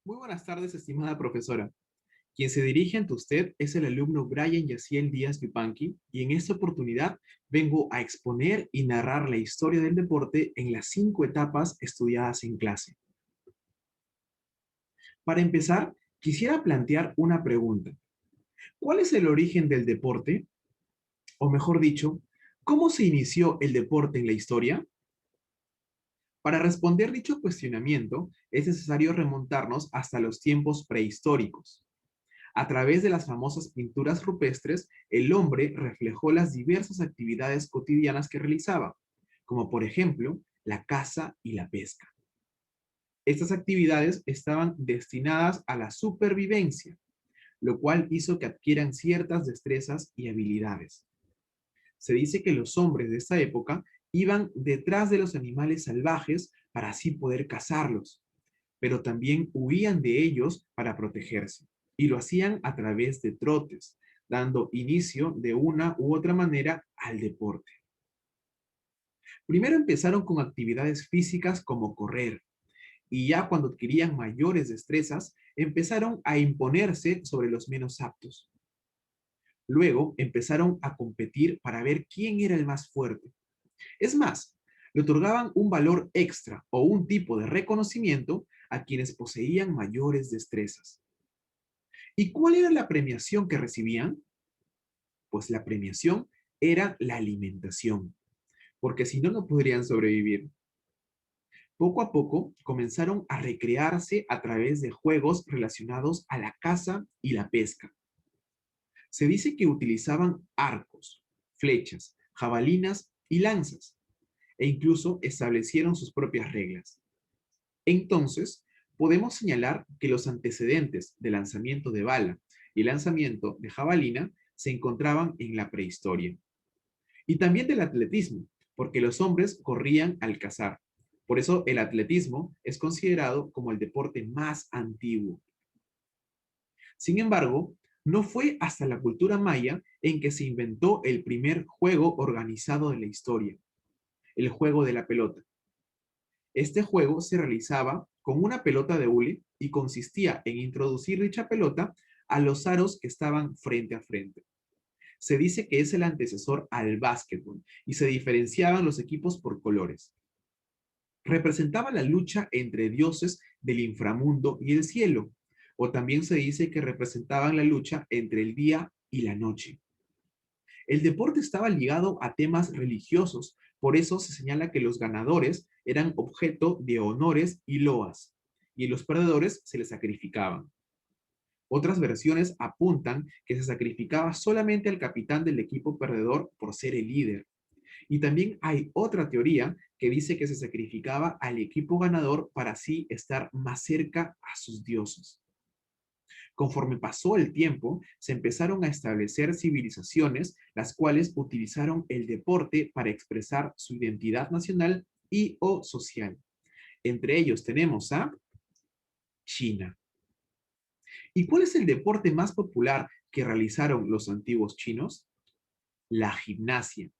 Muy buenas tardes, estimada profesora. Quien se dirige ante usted es el alumno Brian Yaciel Díaz Yupanqui y en esta oportunidad vengo a exponer y narrar la historia del deporte en las 5 etapas estudiadas en clase. Para empezar, quisiera plantear una pregunta. ¿Cuál es el origen del deporte? O mejor dicho, ¿cómo se inició el deporte en la historia? Para responder dicho cuestionamiento, es necesario remontarnos hasta los tiempos prehistóricos. A través de las famosas pinturas rupestres, el hombre reflejó las diversas actividades cotidianas que realizaba, como por ejemplo la caza y la pesca. Estas actividades estaban destinadas a la supervivencia, lo cual hizo que adquieran ciertas destrezas y habilidades. Se dice que los hombres de esta época iban detrás de los animales salvajes para así poder cazarlos, pero también huían de ellos para protegerse, y lo hacían a través de trotes, dando inicio de una u otra manera al deporte. Primero empezaron con actividades físicas como correr, y ya cuando adquirían mayores destrezas, empezaron a imponerse sobre los menos aptos. Luego empezaron a competir para ver quién era el más fuerte. Es más, le otorgaban un valor extra o un tipo de reconocimiento a quienes poseían mayores destrezas. ¿Y cuál era la premiación que recibían? Pues la premiación era la alimentación, porque si no, no podrían sobrevivir. Poco a poco comenzaron a recrearse a través de juegos relacionados a la caza y la pesca. Se dice que utilizaban arcos, flechas, jabalinas y lanzas, e incluso establecieron sus propias reglas. Entonces, podemos señalar que los antecedentes del lanzamiento de bala y lanzamiento de jabalina se encontraban en la prehistoria. Y también del atletismo, porque los hombres corrían al cazar. Por eso el atletismo es considerado como el deporte más antiguo. Sin embargo, no fue hasta la cultura maya en que se inventó el primer juego organizado de la historia, el juego de la pelota. Este juego se realizaba con una pelota de hule y consistía en introducir dicha pelota a los aros que estaban frente a frente. Se dice que es el antecesor al básquetbol y se diferenciaban los equipos por colores. Representaba la lucha entre dioses del inframundo y el cielo, o también se dice que representaban la lucha entre el día y la noche. El deporte estaba ligado a temas religiosos, por eso se señala que los ganadores eran objeto de honores y loas, y los perdedores se les sacrificaban. Otras versiones apuntan que se sacrificaba solamente al capitán del equipo perdedor por ser el líder. Y también hay otra teoría que dice que se sacrificaba al equipo ganador para así estar más cerca a sus dioses. Conforme pasó el tiempo, se empezaron a establecer civilizaciones, las cuales utilizaron el deporte para expresar su identidad nacional y o social. Entre ellos tenemos a China. ¿Y cuál es el deporte más popular que realizaron los antiguos chinos? La gimnasia.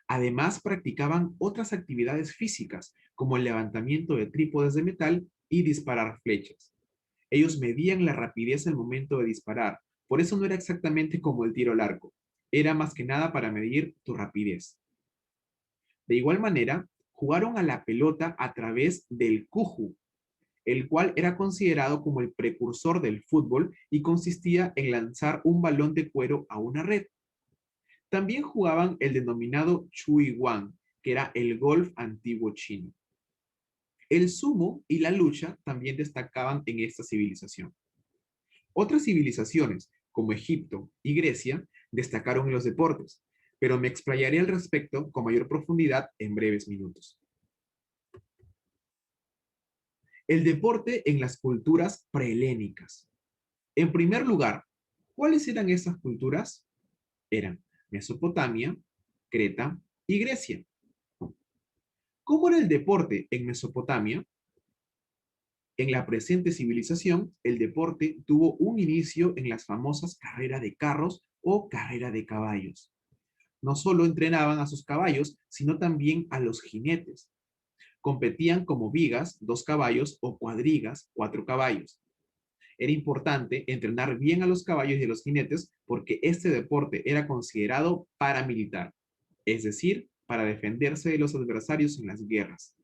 Además, practicaban otras actividades físicas, como el levantamiento de trípodes de metal y disparar flechas. Ellos medían la rapidez al momento de disparar. Por eso no era exactamente como el tiro al arco. Era más que nada para medir tu rapidez. De igual manera, jugaron a la pelota a través del kuju, el cual era considerado como el precursor del fútbol y consistía en lanzar un balón de cuero a una red. También jugaban el denominado Chui Wan, que era el golf antiguo chino. El sumo y la lucha también destacaban en esta civilización. Otras civilizaciones, como Egipto y Grecia, destacaron en los deportes, pero me explayaré al respecto con mayor profundidad en breves minutos. El deporte en las culturas prehelénicas. En primer lugar, ¿cuáles eran esas culturas? Eran Mesopotamia, Creta y Grecia. ¿Cómo era el deporte en Mesopotamia? En la presente civilización, el deporte tuvo un inicio en las famosas carreras de carros o carrera de caballos. No solo entrenaban a sus caballos, sino también a los jinetes. Competían como vigas, 2 caballos, o cuadrigas, 4 caballos. Era importante entrenar bien a los caballos y a los jinetes porque este deporte era considerado paramilitar, es decir, para defenderse de los adversarios en las guerras.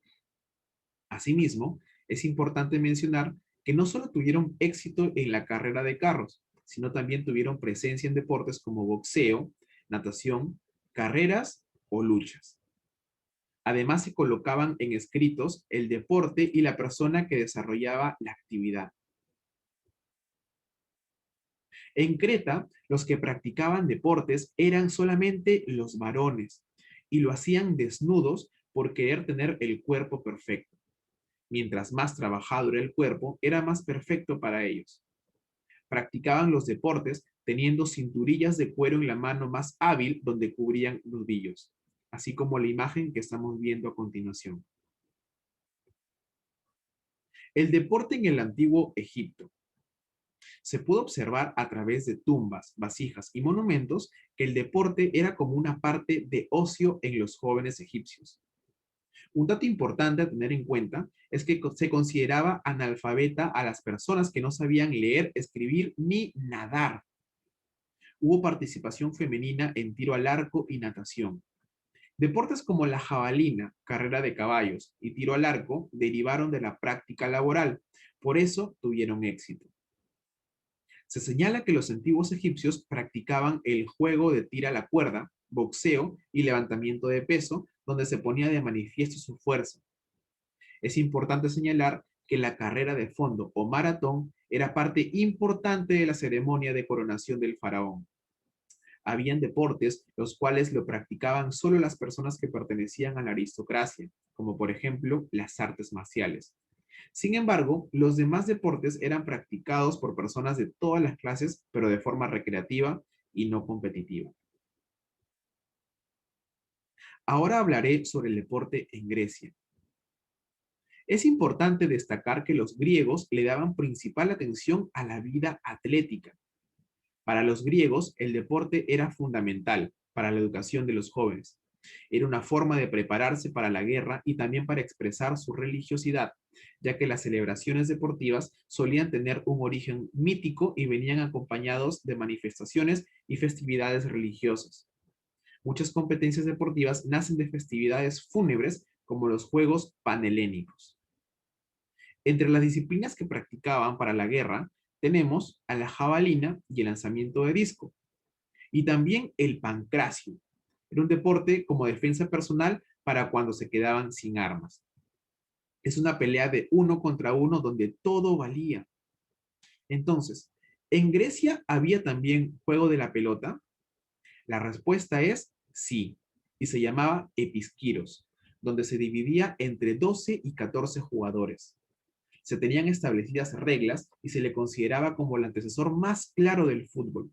Asimismo, es importante mencionar que no solo tuvieron éxito en la carrera de carros, sino también tuvieron presencia en deportes como boxeo, natación, carreras o luchas. Además, se colocaban en escritos el deporte y la persona que desarrollaba la actividad. En Creta, los que practicaban deportes eran solamente los varones y lo hacían desnudos por querer tener el cuerpo perfecto. Mientras más trabajado era el cuerpo, era más perfecto para ellos. Practicaban los deportes teniendo cinturillas de cuero en la mano más hábil donde cubrían nudillos, así como la imagen que estamos viendo a continuación. El deporte en el antiguo Egipto. Se pudo observar a través de tumbas, vasijas y monumentos que el deporte era como una parte de ocio en los jóvenes egipcios. Un dato importante a tener en cuenta es que se consideraba analfabeta a las personas que no sabían leer, escribir ni nadar. Hubo participación femenina en tiro al arco y natación. Deportes como la jabalina, carrera de caballos y tiro al arco derivaron de la práctica laboral, por eso tuvieron éxito. Se señala que los antiguos egipcios practicaban el juego de tira a la cuerda, boxeo y levantamiento de peso, donde se ponía de manifiesto su fuerza. Es importante señalar que la carrera de fondo o maratón era parte importante de la ceremonia de coronación del faraón. Habían deportes los cuales lo practicaban solo las personas que pertenecían a la aristocracia, como por ejemplo las artes marciales. Sin embargo, los demás deportes eran practicados por personas de todas las clases, pero de forma recreativa y no competitiva. Ahora hablaré sobre el deporte en Grecia. Es importante destacar que los griegos le daban principal atención a la vida atlética. Para los griegos, el deporte era fundamental para la educación de los jóvenes. Era una forma de prepararse para la guerra y también para expresar su religiosidad, ya que las celebraciones deportivas solían tener un origen mítico y venían acompañados de manifestaciones y festividades religiosas. Muchas competencias deportivas nacen de festividades fúnebres como los Juegos Panhelénicos. Entre las disciplinas que practicaban para la guerra tenemos a la jabalina y el lanzamiento de disco, y también el pancracio. Era un deporte como defensa personal para cuando se quedaban sin armas. Es una pelea de uno contra uno donde todo valía. Entonces, ¿en Grecia había también juego de la pelota? La respuesta es sí, y se llamaba episquiros, donde se dividía entre 12 y 14 jugadores. Se tenían establecidas reglas y se le consideraba como el antecesor más claro del fútbol.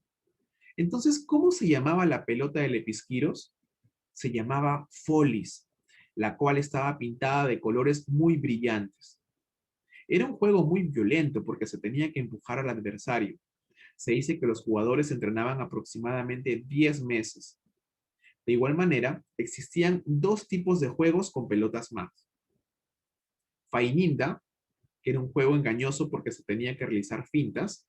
Entonces, ¿cómo se llamaba la pelota del episquiros? Se llamaba folis, la cual estaba pintada de colores muy brillantes. Era un juego muy violento porque se tenía que empujar al adversario. Se dice que los jugadores entrenaban aproximadamente 10 meses. De igual manera, existían dos tipos de juegos con pelotas más. Faininda, que era un juego engañoso porque se tenía que realizar fintas,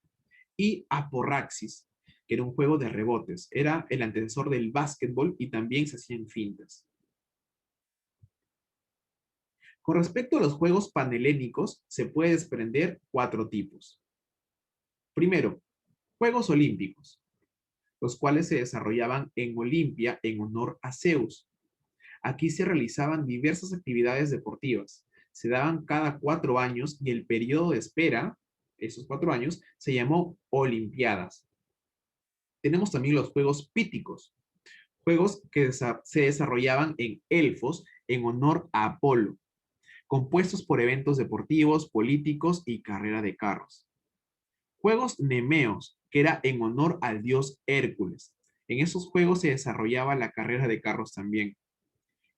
y aporraxis, que era un juego de rebotes. Era el antecesor del básquetbol y también se hacían fintas. Con respecto a los juegos panhelénicos, se puede desprender 4 tipos. Primero, Juegos Olímpicos, los cuales se desarrollaban en Olimpia en honor a Zeus. Aquí se realizaban diversas actividades deportivas. Se daban cada 4 años y el periodo de espera, esos 4 años, se llamó Olimpiadas. Tenemos también los Juegos Píticos, juegos que se desarrollaban en Elfos en honor a Apolo, compuestos por eventos deportivos, políticos y carrera de carros. Juegos Nemeos, que era en honor al dios Hércules. En esos juegos se desarrollaba la carrera de carros también.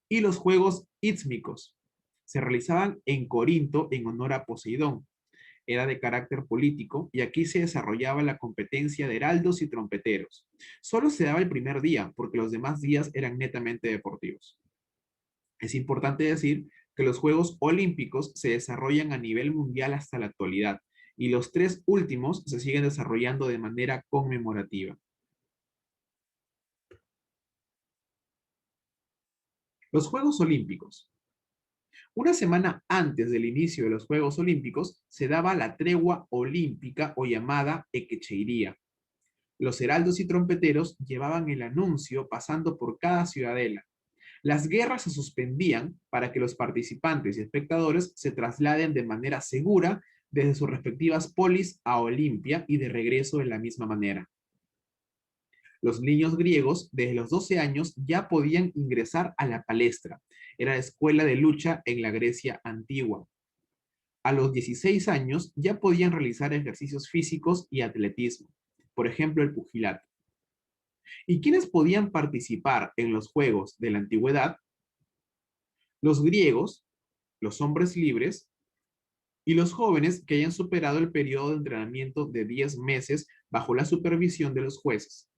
Y los Juegos Ístmicos se realizaban en Corinto en honor a Poseidón. Era de carácter político y aquí se desarrollaba la competencia de heraldos y trompeteros. Solo se daba el primer día porque los demás días eran netamente deportivos. Es importante decir que los Juegos Olímpicos se desarrollan a nivel mundial hasta la actualidad y los tres últimos se siguen desarrollando de manera conmemorativa. Los Juegos Olímpicos. Una semana antes del inicio de los Juegos Olímpicos se daba la tregua olímpica o llamada Equecheiría. Los heraldos y trompeteros llevaban el anuncio pasando por cada ciudadela. Las guerras se suspendían para que los participantes y espectadores se trasladen de manera segura desde sus respectivas polis a Olimpia y de regreso de la misma manera. Los niños griegos desde los 12 años ya podían ingresar a la palestra. Era la escuela de lucha en la Grecia antigua. A los 16 años ya podían realizar ejercicios físicos y atletismo, por ejemplo el pugilato. ¿Y quiénes podían participar en los juegos de la antigüedad? Los griegos, los hombres libres y los jóvenes que hayan superado el periodo de entrenamiento de 10 meses bajo la supervisión de los jueces.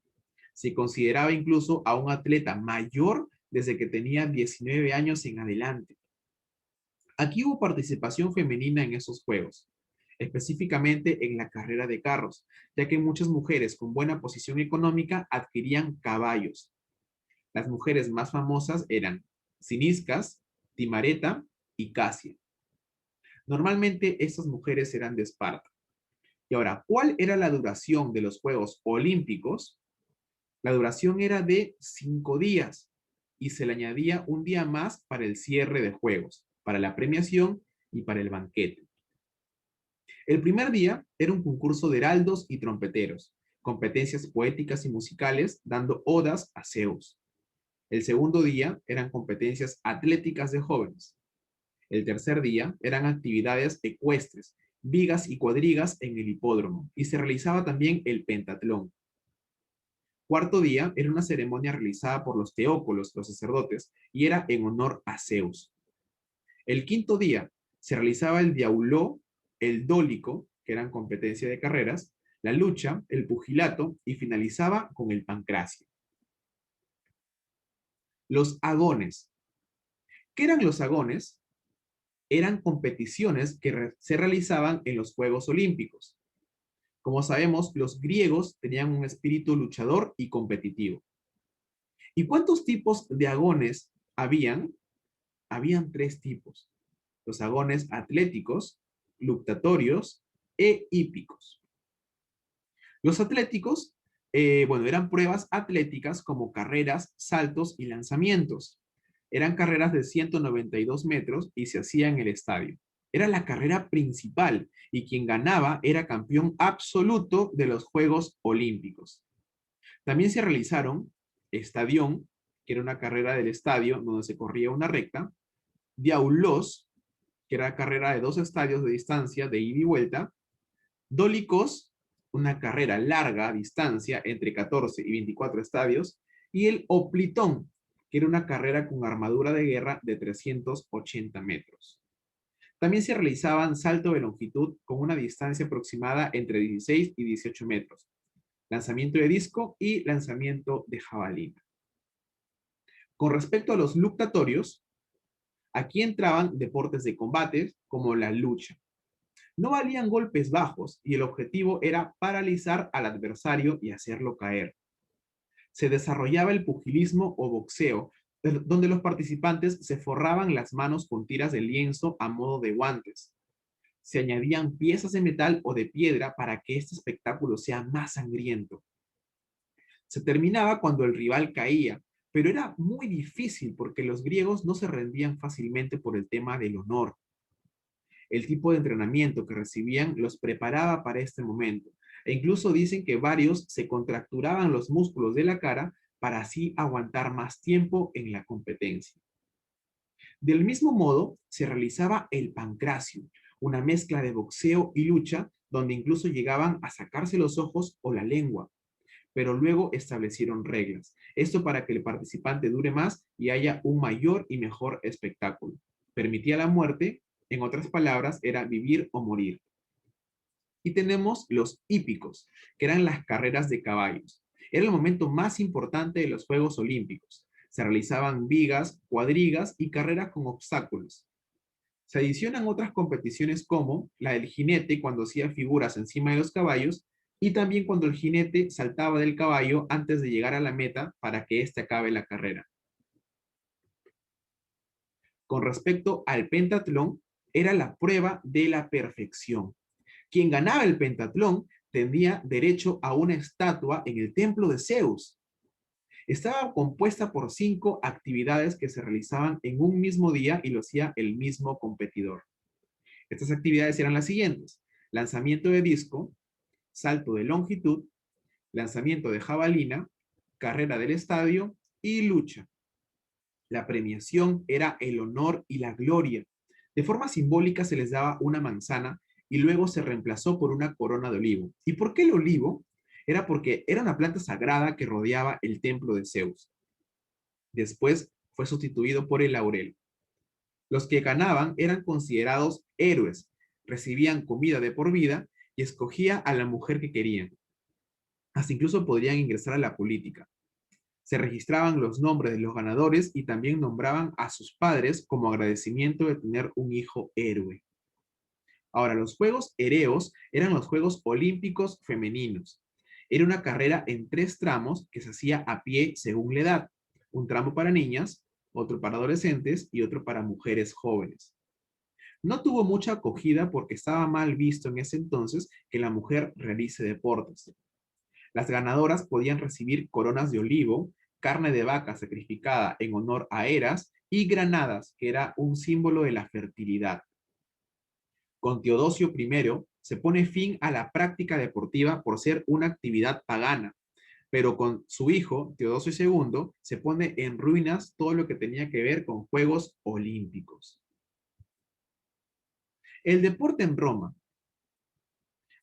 Se consideraba incluso a un atleta mayor desde que tenía 19 años en adelante. Aquí hubo participación femenina en esos juegos, específicamente en la carrera de carros, ya que muchas mujeres con buena posición económica adquirían caballos. Las mujeres más famosas eran Ciniscas, Timareta y Casia. Normalmente estas mujeres eran de Esparta. Y ahora, ¿cuál era la duración de los Juegos Olímpicos? La duración era de 5 días y se le añadía un día más para el cierre de juegos, para la premiación y para el banquete. El primer día era un concurso de heraldos y trompeteros, competencias poéticas y musicales dando odas a Zeus. El segundo día eran competencias atléticas de jóvenes. El tercer día eran actividades ecuestres, vigas y cuadrigas en el hipódromo, y se realizaba también el pentatlón. Cuarto día era una ceremonia realizada por los teócolos, los sacerdotes, y era en honor a Zeus. El quinto día se realizaba el diauló, el dólico, que eran competencia de carreras, la lucha, el pugilato, y finalizaba con el pancracio. Los agones. ¿Qué eran los agones? Eran competiciones que se realizaban en los Juegos Olímpicos. Como sabemos, los griegos tenían un espíritu luchador y competitivo. ¿Y cuántos tipos de agones habían? Habían 3 tipos. Los agones atléticos, luctatorios e hípicos. Los atléticos, eran pruebas atléticas como carreras, saltos y lanzamientos. Eran carreras de 192 metros y se hacía en el estadio. Era la carrera principal y quien ganaba era campeón absoluto de los Juegos Olímpicos. También se realizaron estadión, que era una carrera del estadio donde se corría una recta, diaulos, que era carrera de 2 estadios de distancia de ida y vuelta, dólicos, una carrera larga a distancia entre 14 y 24 estadios, y el oplitón, que era una carrera con armadura de guerra de 380 metros. También se realizaban salto de longitud con una distancia aproximada entre 16 y 18 metros, lanzamiento de disco y lanzamiento de jabalina. Con respecto a los luctatorios, aquí entraban deportes de combate como la lucha. No valían golpes bajos y el objetivo era paralizar al adversario y hacerlo caer. Se desarrollaba el pugilismo o boxeo, donde los participantes se forraban las manos con tiras de lienzo a modo de guantes. Se añadían piezas de metal o de piedra para que este espectáculo sea más sangriento. Se terminaba cuando el rival caía, pero era muy difícil porque los griegos no se rendían fácilmente por el tema del honor. El tipo de entrenamiento que recibían los preparaba para este momento. E incluso dicen que varios se contracturaban los músculos de la cara para así aguantar más tiempo en la competencia. Del mismo modo, se realizaba el pancracio, una mezcla de boxeo y lucha, donde incluso llegaban a sacarse los ojos o la lengua. Pero luego establecieron reglas. Esto para que el participante dure más y haya un mayor y mejor espectáculo. Permitía la muerte, en otras palabras, era vivir o morir. Y tenemos los hípicos, que eran las carreras de caballos. Era el momento más importante de los Juegos Olímpicos. Se realizaban vigas, cuadrigas y carreras con obstáculos. Se adicionan otras competiciones como la del jinete cuando hacía figuras encima de los caballos y también cuando el jinete saltaba del caballo antes de llegar a la meta para que éste acabe la carrera. Con respecto al pentatlón, era la prueba de la perfección. Quien ganaba el pentatlón tenía derecho a una estatua en el templo de Zeus. Estaba compuesta por 5 actividades que se realizaban en un mismo día y lo hacía el mismo competidor. Estas actividades eran las siguientes: lanzamiento de disco, salto de longitud, lanzamiento de jabalina, carrera del estadio y lucha. La premiación era el honor y la gloria. De forma simbólica se les daba una manzana y luego se reemplazó por una corona de olivo. ¿Y por qué el olivo? Era porque era una planta sagrada que rodeaba el templo de Zeus. Después fue sustituido por el laurel. Los que ganaban eran considerados héroes, recibían comida de por vida y escogía a la mujer que querían. Hasta incluso podrían ingresar a la política. Se registraban los nombres de los ganadores y también nombraban a sus padres como agradecimiento de tener un hijo héroe. Ahora, los Juegos Ereos eran los Juegos Olímpicos Femeninos. Era una carrera en 3 tramos que se hacía a pie según la edad. Un tramo para niñas, otro para adolescentes y otro para mujeres jóvenes. No tuvo mucha acogida porque estaba mal visto en ese entonces que la mujer realice deportes. Las ganadoras podían recibir coronas de olivo, carne de vaca sacrificada en honor a Eras y granadas, que era un símbolo de la fertilidad. Con Teodosio I se pone fin a la práctica deportiva por ser una actividad pagana, pero con su hijo, Teodosio II, se pone en ruinas todo lo que tenía que ver con Juegos Olímpicos. El deporte en Roma.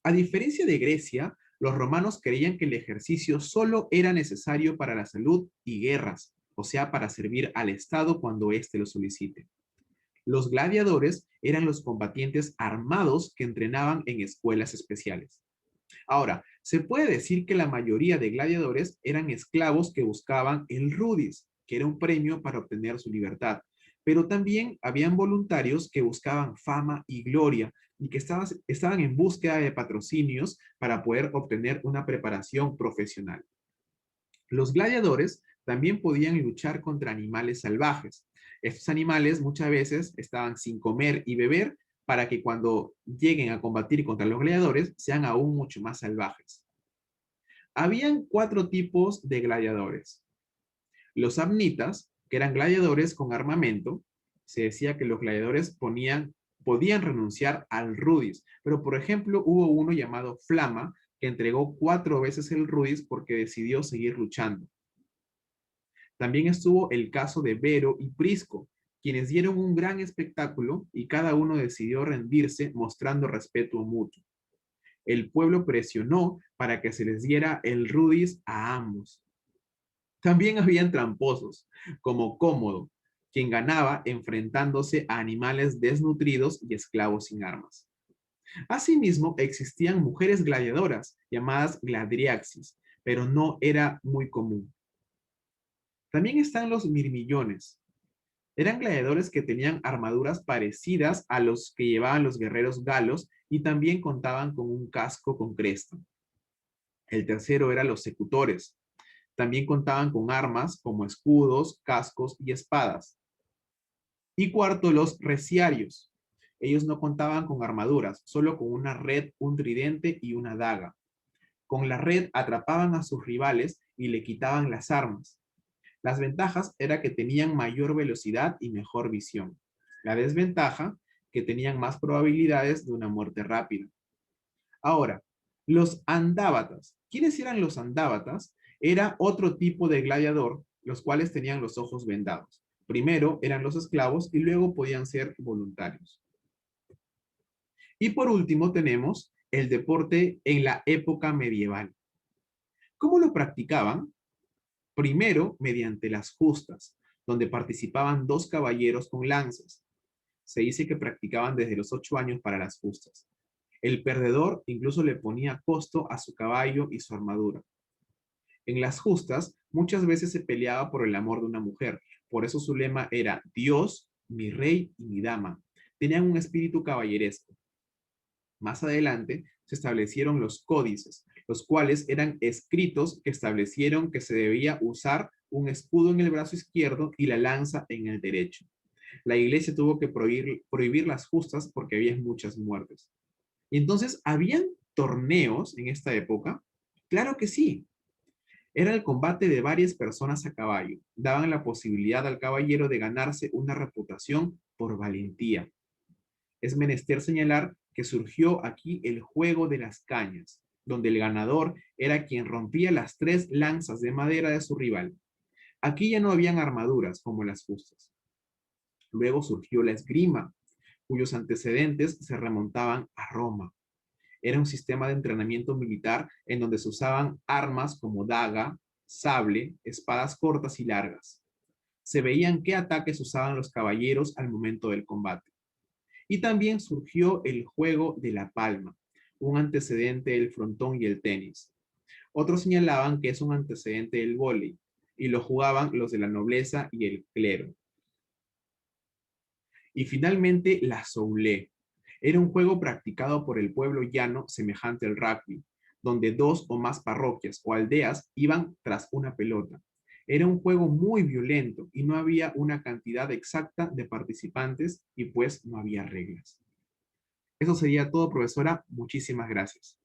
A diferencia de Grecia, los romanos creían que el ejercicio solo era necesario para la salud y guerras, o sea, para servir al Estado cuando éste lo solicite. Los gladiadores eran los combatientes armados que entrenaban en escuelas especiales. Ahora, se puede decir que la mayoría de gladiadores eran esclavos que buscaban el rudis, que era un premio para obtener su libertad, pero también habían voluntarios que buscaban fama y gloria y que estaban en búsqueda de patrocinios para poder obtener una preparación profesional. Los gladiadores también podían luchar contra animales salvajes. Estos animales muchas veces estaban sin comer y beber para que cuando lleguen a combatir contra los gladiadores sean aún mucho más salvajes. Habían 4 tipos de gladiadores. Los samnitas, que eran gladiadores con armamento. Se decía que los gladiadores podían renunciar al rudis, pero por ejemplo hubo uno llamado Flama que entregó 4 veces el rudis porque decidió seguir luchando. También estuvo el caso de Vero y Prisco, quienes dieron un gran espectáculo y cada uno decidió rendirse mostrando respeto mutuo. El pueblo presionó para que se les diera el rudis a ambos. También habían tramposos, como Cómodo, quien ganaba enfrentándose a animales desnutridos y esclavos sin armas. Asimismo, existían mujeres gladiadoras, llamadas gladriaxis, pero no era muy común. También están los mirmillones. Eran gladiadores que tenían armaduras parecidas a los que llevaban los guerreros galos y también contaban con un casco con cresta. El tercero eran los secutores. También contaban con armas como escudos, cascos y espadas. Y cuarto, los reciarios. Ellos no contaban con armaduras, solo con una red, un tridente y una daga. Con la red atrapaban a sus rivales y le quitaban las armas. Las ventajas era que tenían mayor velocidad y mejor visión. La desventaja, que tenían más probabilidades de una muerte rápida. Ahora, los andábatas. ¿Quiénes eran los andábatas? Era otro tipo de gladiador, los cuales tenían los ojos vendados. Primero eran los esclavos y luego podían ser voluntarios. Y por último tenemos el deporte en la época medieval. ¿Cómo lo practicaban? Primero, mediante las justas, donde participaban 2 caballeros con lanzas. Se dice que practicaban desde los 8 años para las justas. El perdedor incluso le ponía costo a su caballo y su armadura. En las justas, muchas veces se peleaba por el amor de una mujer. Por eso su lema era Dios, mi rey y mi dama. tenían un espíritu caballeresco. Más adelante se establecieron los códices, los cuales eran escritos que establecieron que se debía usar un escudo en el brazo izquierdo y la lanza en el derecho. La iglesia tuvo que prohibir las justas porque había muchas muertes. Y entonces, ¿habían torneos en esta época? Claro que sí. Era el combate de varias personas a caballo. Daban la posibilidad al caballero de ganarse una reputación por valentía. Es menester señalar que surgió aquí el juego de las cañas, donde el ganador era quien rompía las 3 lanzas de madera de su rival. Aquí ya no habían armaduras como las justas. Luego surgió la esgrima, cuyos antecedentes se remontaban a Roma. Era un sistema de entrenamiento militar en donde se usaban armas como daga, sable, espadas cortas y largas. Se veían qué ataques usaban los caballeros al momento del combate. Y también surgió el juego de la palma, un antecedente del frontón y el tenis. Otros señalaban que es un antecedente del vóley, y lo jugaban los de la nobleza y el clero. Y finalmente la soulé. Era un juego practicado por el pueblo llano semejante al rugby, donde 2 o más parroquias o aldeas iban tras una pelota. Era un juego muy violento y no había una cantidad exacta de participantes y pues no había reglas. Eso sería todo, profesora. Muchísimas gracias.